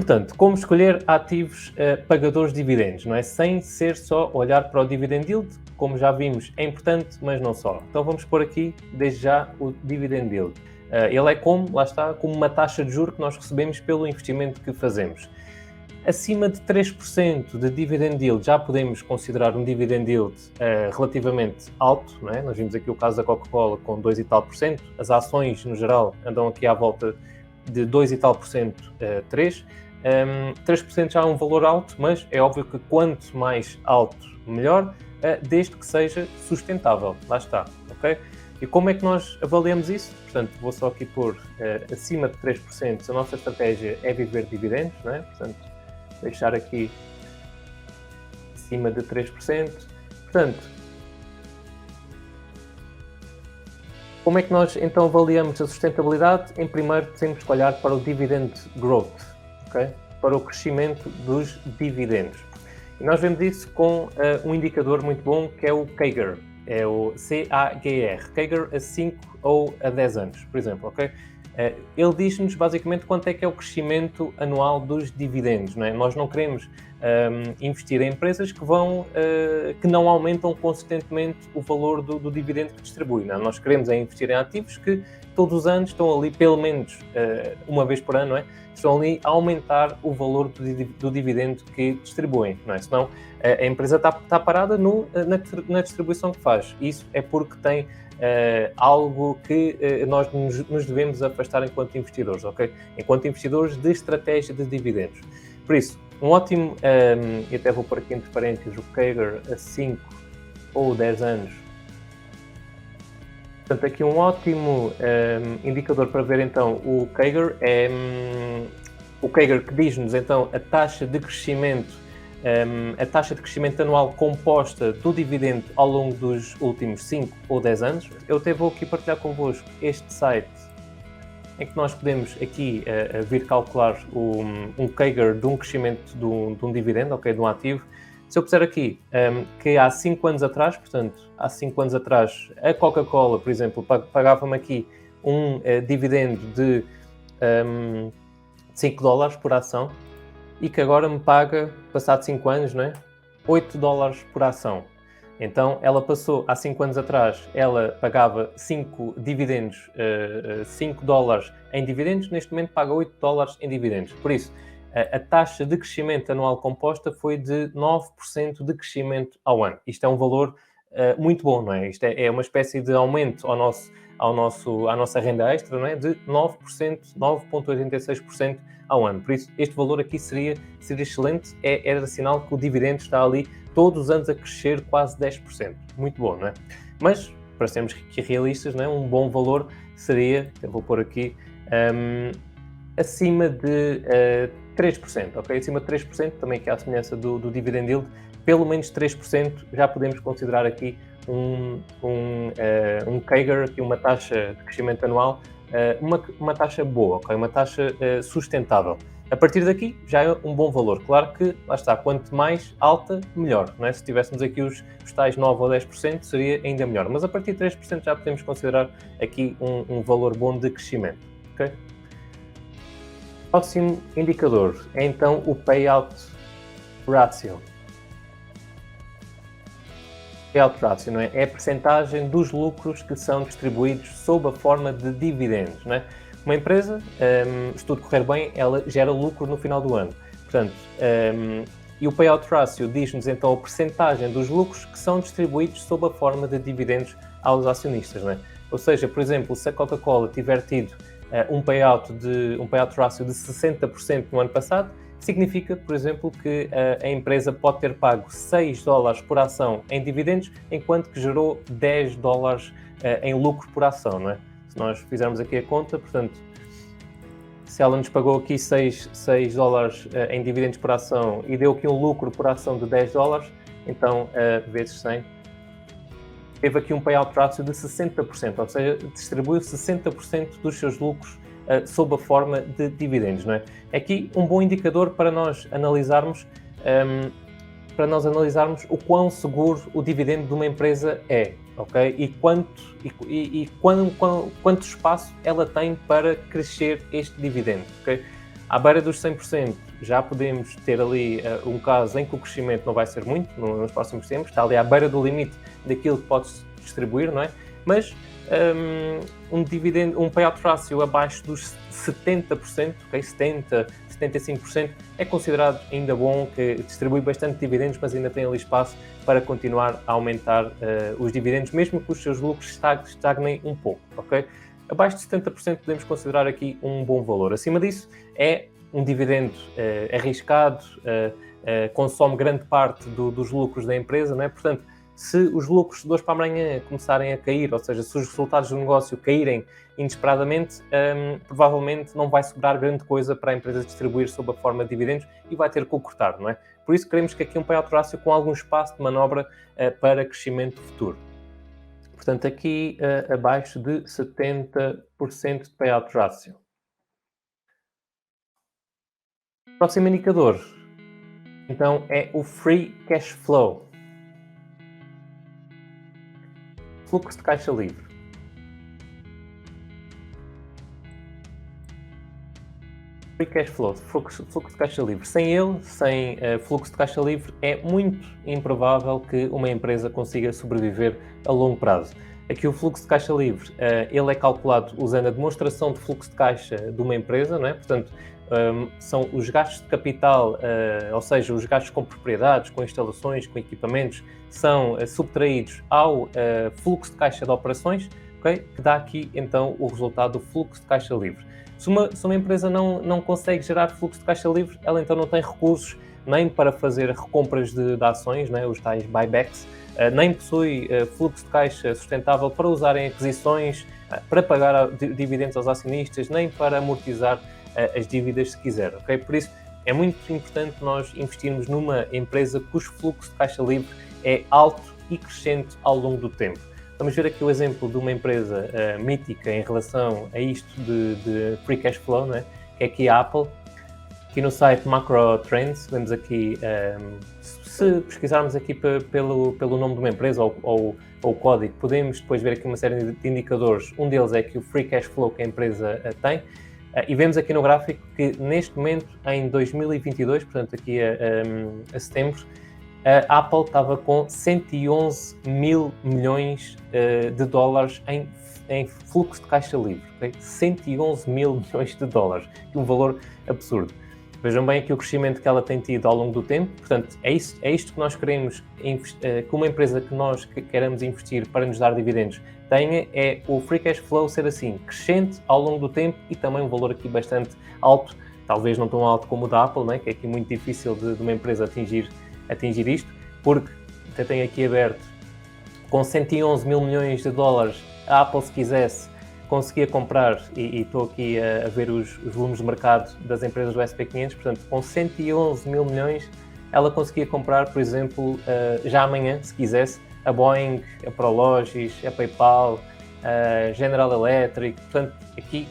Portanto, como escolher ativos pagadores de dividendos, não é? Sem ser só olhar para o dividend yield, como já vimos, é importante, mas não só. Então vamos pôr aqui, desde já, o dividend yield. Ele é como, lá está, como uma taxa de juros que nós recebemos pelo investimento que fazemos. Acima de 3% de dividend yield já podemos considerar um dividend yield relativamente alto, não é? Nós vimos aqui o caso da Coca-Cola com 2 e tal por cento, as ações no geral andam aqui à volta de 2 e tal por cento, 3%. 3% já é um valor alto, mas é óbvio que quanto mais alto, melhor, desde que seja sustentável. Lá está, ok? E como é que nós avaliamos isso? Portanto, vou só aqui pôr acima de 3%, a nossa estratégia é viver dividendos, não é? Portanto, deixar aqui acima de 3%. Portanto, como é que nós então avaliamos a sustentabilidade? Em primeiro, temos que olhar para o dividend growth, okay? Para o crescimento dos dividendos. E nós vemos isso com um indicador muito bom que é o CAGR, é o CAGR, CAGR a 5 ou a 10 anos, por exemplo, ok? Ele diz-nos basicamente quanto é que é o crescimento anual dos dividendos, não é? Nós não queremos investir em empresas que não aumentam consistentemente o valor do dividendo que distribui, não é? Nós queremos investir em ativos que todos os anos estão ali, pelo menos uma vez por ano, não é? Estão ali a aumentar o valor do dividendo que distribuem, não é? Senão a empresa está parada na distribuição que faz. Isso é porque tem algo que nós nos devemos afastar enquanto investidores, ok? Enquanto investidores de estratégia de dividendos. Por isso, um ótimo, e até vou pôr aqui entre parênteses o CAGR a 5 ou 10 anos. Portanto, aqui um ótimo indicador para ver então o CAGR é o CAGR que diz-nos então a taxa de crescimento anual composta do dividendo ao longo dos últimos 5 ou 10 anos. Eu até vou aqui partilhar convosco este site em que nós podemos aqui vir calcular um CAGR de um crescimento de um dividendo, ok, de um ativo. Se eu puser aqui que há 5 anos atrás, portanto, há 5 anos atrás, a Coca-Cola, por exemplo, pagava-me aqui um dividendo de $5 por ação e que agora me paga, passado 5 anos, não é? $8 por ação. Então, ela passou, há 5 anos atrás, ela pagava 5 dividendos, $5 em dividendos, neste momento paga $8 em dividendos. Por isso, a taxa de crescimento anual composta foi de 9% de crescimento ao ano. Isto é um valor muito bom, não é? Isto é uma espécie de aumento à nossa renda extra, não é? De 9%, 9,86% ao ano. Por isso, este valor aqui seria excelente. Era sinal que o dividendo está ali todos os anos a crescer quase 10%. Muito bom, não é? Mas, para sermos realistas, não é? Um bom valor seria, eu vou pôr aqui, acima de 3%, ok? Acima de 3%, também que é a semelhança do dividend yield, pelo menos 3% já podemos considerar aqui um CAGR, aqui uma taxa de crescimento anual, uma taxa boa, ok? Uma taxa sustentável. A partir daqui já é um bom valor. Claro que, lá está, quanto mais alta, melhor, não é? Se tivéssemos aqui os tais 9 ou 10%, seria ainda melhor. Mas a partir de 3% já podemos considerar aqui um valor bom de crescimento, ok? Próximo indicador é então o Payout Ratio. Payout Ratio, não é? É a percentagem dos lucros que são distribuídos sob a forma de dividendos, não é? Uma empresa, se tudo correr bem, ela gera lucro no final do ano. Portanto, e o Payout Ratio diz-nos então a percentagem dos lucros que são distribuídos sob a forma de dividendos aos acionistas, não é? Ou seja, por exemplo, se a Coca-Cola tiver tido um payout ratio de 60% no ano passado, significa, por exemplo, que a empresa pode ter pago $6 por ação em dividendos, enquanto que gerou $10 em lucro por ação, não é? Se nós fizermos aqui a conta, portanto, se ela nos pagou aqui $6 em dividendos por ação e deu aqui um lucro por ação de $10, então, vezes 100, teve aqui um payout ratio de 60%, ou seja, distribuiu 60% dos seus lucros sob a forma de dividendos, não é? Aqui um bom indicador para nós analisarmos o quão seguro o dividendo de uma empresa é, ok? E quanto espaço ela tem para crescer este dividendo, ok? À beira dos 100%, já podemos ter ali um caso em que o crescimento não vai ser muito nos próximos tempos, está ali à beira do limite daquilo que pode-se distribuir, não é? Mas um payout ratio abaixo dos 70%, okay? 70%, 75%, é considerado ainda bom, que distribui bastante dividendos, mas ainda tem ali espaço para continuar a aumentar os dividendos, mesmo que os seus lucros estagnem um pouco, ok? Abaixo de 70% podemos considerar aqui um bom valor. Acima disso, é um dividendo arriscado, consome grande parte dos lucros da empresa, não é? Portanto, se os lucros de hoje para amanhã começarem a cair, ou seja, se os resultados do negócio caírem inesperadamente, provavelmente não vai sobrar grande coisa para a empresa distribuir sob a forma de dividendos e vai ter que o cortar, não é? Por isso queremos que aqui um payout ratio com algum espaço de manobra para crescimento futuro. Portanto, aqui abaixo de 70% de payout ratio. Próximo indicador, então, é o Free Cash Flow. Fluxo de caixa livre. Free Cash Flow, fluxo de caixa livre. Sem ele, sem fluxo de caixa livre, é muito improvável que uma empresa consiga sobreviver a longo prazo. Aqui o fluxo de caixa livre, ele é calculado usando a demonstração de fluxo de caixa de uma empresa, não é? Portanto, são os gastos de capital, ou seja, os gastos com propriedades, com instalações, com equipamentos, são subtraídos ao fluxo de caixa de operações, okay? Que dá aqui então o resultado do fluxo de caixa livre. Se uma empresa não consegue gerar fluxo de caixa livre, ela então não tem recursos nem para fazer recompras de ações, né, os tais buybacks, nem possui fluxo de caixa sustentável para usar em aquisições, para pagar dividendos aos acionistas, nem para amortizar as dívidas se quiser, ok? Por isso, é muito importante nós investirmos numa empresa cujo fluxo de caixa livre é alto e crescente ao longo do tempo. Vamos ver aqui o exemplo de uma empresa mítica em relação a isto de Free Cash Flow, né? Que é aqui a Apple. Aqui no site Macro Trends, vemos aqui, se pesquisarmos aqui pelo nome de uma empresa ou o código, podemos depois ver aqui uma série de indicadores. Um deles é que o Free Cash Flow que a empresa tem. E vemos aqui no gráfico que neste momento, em 2022, portanto aqui a setembro, a Apple estava com 111 mil milhões de dólares em fluxo de caixa livre. Okay? 111 mil milhões de dólares. Um valor absurdo. Vejam bem aqui o crescimento que ela tem tido ao longo do tempo. Portanto, é isto que nós queremos, que uma empresa que nós queremos investir para nos dar dividendos tenha, é o Free Cash Flow ser assim, crescente ao longo do tempo e também um valor aqui bastante alto, talvez não tão alto como o da Apple, né? Que é aqui muito difícil de uma empresa atingir isto, porque até tenho aqui aberto, com 111 mil milhões de dólares, a Apple, se quisesse, conseguia comprar, e estou aqui a ver os volumes de mercado das empresas do SP500, portanto, com 111 mil milhões, ela conseguia comprar, por exemplo, já amanhã, se quisesse, a Boeing, a Prologis, a PayPal, a General Electric, portanto, aqui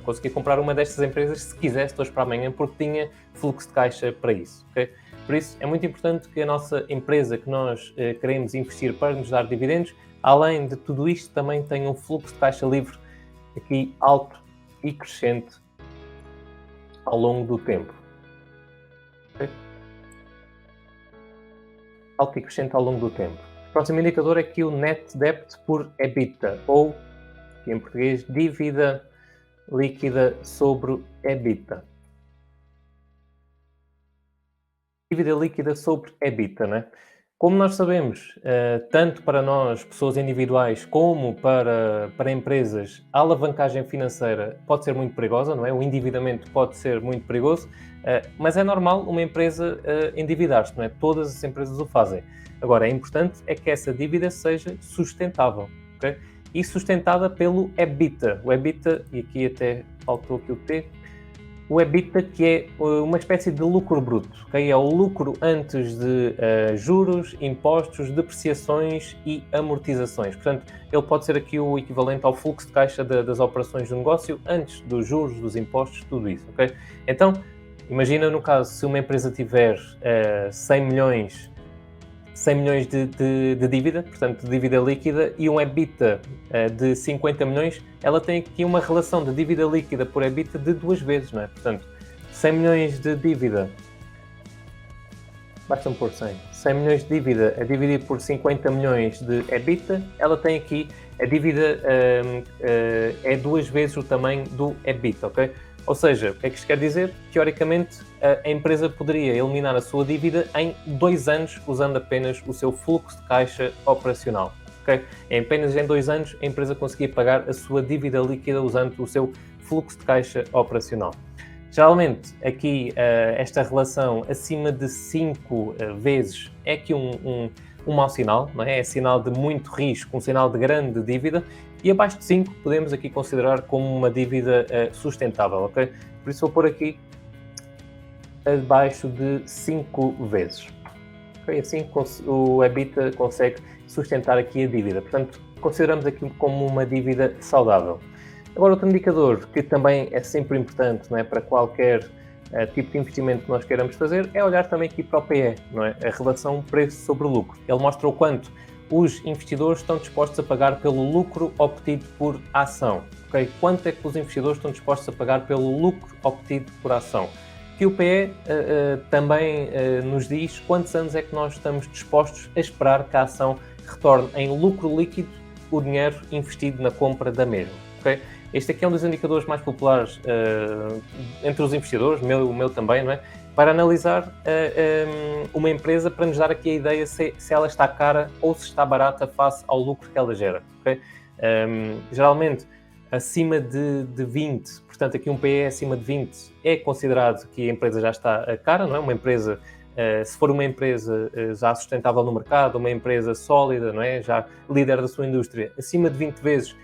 conseguia comprar uma destas empresas se quisesse de hoje para amanhã, porque tinha fluxo de caixa para isso, ok? Por isso, é muito importante que a nossa empresa que nós queremos investir para nos dar dividendos, além de tudo isto, também tenha um fluxo de caixa livre aqui alto e crescente ao longo do tempo. Okay? Alto e crescente ao longo do tempo. O próximo indicador é aqui o Net Debt por EBITDA, ou, em português, dívida líquida sobre EBITDA. Dívida líquida sobre EBITDA, né? Como nós sabemos, tanto para nós, pessoas individuais, como para empresas, a alavancagem financeira pode ser muito perigosa, não é? O endividamento pode ser muito perigoso, mas é normal uma empresa endividar-se, não é? Todas as empresas o fazem. Agora, é importante é que essa dívida seja sustentável, ok? E sustentada pelo EBITDA. O EBITDA, e aqui até faltou aqui o T, o EBITDA, que é uma espécie de lucro bruto, okay? É o lucro antes de juros, impostos, depreciações e amortizações. Portanto, ele pode ser aqui o equivalente ao fluxo de caixa das operações do negócio antes dos juros, dos impostos, tudo isso, ok? Então, imagina no caso, se uma empresa tiver 100 milhões de dívida, portanto, de dívida líquida, e um EBITDA de 50 milhões, ela tem aqui uma relação de dívida líquida por EBITDA de 2 vezes, não é? Portanto, 100 milhões de dívida, basta-me pôr 100. 100 milhões de dívida a dividir por 50 milhões de EBITDA, ela tem aqui, a dívida é 2 vezes o tamanho do EBITDA, ok? Ou seja, o que é que isto quer dizer? Teoricamente, a empresa poderia eliminar a sua dívida em 2 anos, usando apenas o seu fluxo de caixa operacional, ok? Apenas em 2 anos, a empresa conseguia pagar a sua dívida líquida usando o seu fluxo de caixa operacional. Geralmente, aqui, esta relação acima de 5 vezes é aqui um mau sinal, não é? É sinal de muito risco, um sinal de grande dívida, e abaixo de 5 podemos aqui considerar como uma dívida sustentável, ok? Por isso vou pôr aqui abaixo de 5 vezes. Okay? Assim o EBITDA consegue sustentar aqui a dívida, portanto, consideramos aqui como uma dívida saudável. Agora, outro indicador que também é sempre importante, não é, para qualquer tipo de investimento que nós queiramos fazer, é olhar também aqui para o PE, não é? A relação preço sobre lucro. Ele mostra o quanto os investidores estão dispostos a pagar pelo lucro obtido por ação. Okay? Quanto é que os investidores estão dispostos a pagar pelo lucro obtido por ação? Que o PE também nos diz quantos anos é que nós estamos dispostos a esperar que a ação retorne em lucro líquido o dinheiro investido na compra da mesma. Okay? Este aqui é um dos indicadores mais populares entre os investidores, o meu também, não é? Para analisar uma empresa, para nos dar aqui a ideia se ela está cara ou se está barata face ao lucro que ela gera. Okay? Geralmente, acima de 20, portanto aqui um PE acima de 20 é considerado que a empresa já está cara, não é? Uma empresa, se for uma empresa já sustentável no mercado, uma empresa sólida, não é? Já líder da sua indústria, acima de 20 vezes,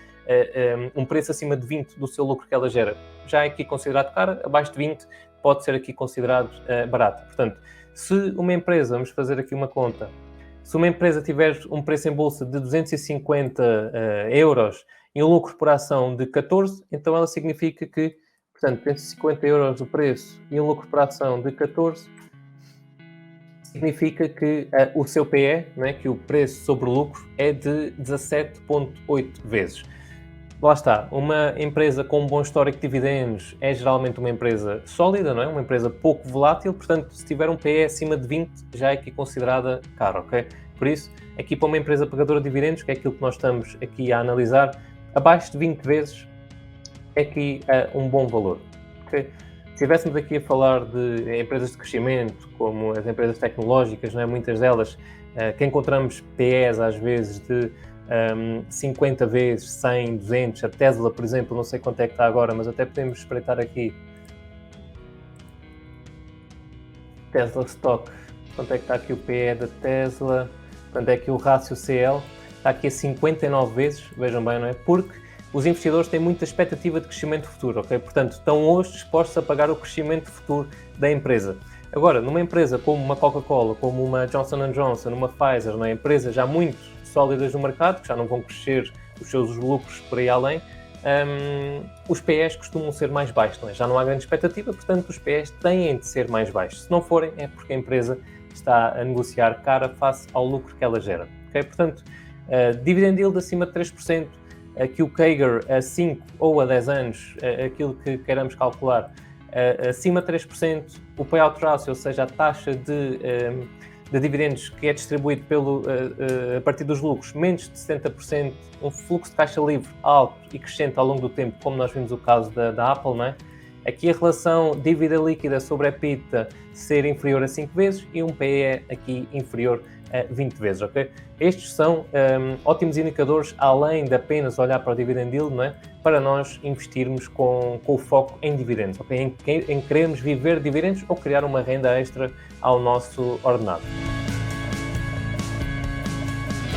um preço acima de 20 do seu lucro que ela gera, já é aqui considerado cara, abaixo de 20 pode ser aqui considerado barato. Portanto, se uma empresa, vamos fazer aqui uma conta, se uma empresa tiver um preço em bolsa de 250 euros e um lucro por ação de 14, então ela significa que, portanto, 250 euros o preço e um lucro por ação de 14, significa que o seu PE, não é, que o preço sobre o lucro, é de 17,8 vezes. Lá está, uma empresa com um bom histórico de dividendos é geralmente uma empresa sólida, não é? Uma empresa pouco volátil, portanto, se tiver um PE acima de 20, já é aqui considerada cara, ok? Por isso, aqui para uma empresa pagadora de dividendos, que é aquilo que nós estamos aqui a analisar, abaixo de 20 vezes é aqui um bom valor, ok? Se estivéssemos aqui a falar de empresas de crescimento, como as empresas tecnológicas, não é? Muitas delas, que encontramos PEs às vezes de 50 vezes, 100, 200, a Tesla, por exemplo, não sei quanto é que está agora, mas até podemos espreitar aqui. Tesla Stock, quanto é que está aqui o PE da Tesla, quanto é que o rácio CL, está aqui a 59 vezes, vejam bem, não é? Porque os investidores têm muita expectativa de crescimento futuro, ok? Portanto, estão hoje dispostos a pagar o crescimento futuro da empresa. Agora, numa empresa como uma Coca-Cola, como uma Johnson & Johnson, uma Pfizer, não é? Empresas já muito sólidas no mercado, que já não vão crescer os seus lucros por aí além, os PEs costumam ser mais baixos, não é? Já não há grande expectativa, portanto os PEs têm de ser mais baixos. Se não forem, é porque a empresa está a negociar cara face ao lucro que ela gera. Okay? Portanto, dividend yield acima de 3%, aqui o CAGR a 5 ou a 10 anos, aquilo que queiramos calcular, acima de 3%, o payout ratio, ou seja, a taxa de dividendos que é distribuído a partir dos lucros, menos de 70%, um fluxo de caixa livre alto e crescente ao longo do tempo, como nós vimos o caso da Apple, não é? Aqui a relação dívida líquida sobre a EBITDA ser inferior a 5 vezes e um PE aqui inferior a 20 vezes, ok? Estes são ótimos indicadores, além de apenas olhar para o dividend yield, não é? Para nós investirmos com o foco em dividendos, ok? Em querermos viver dividendos ou criar uma renda extra ao nosso ordenado.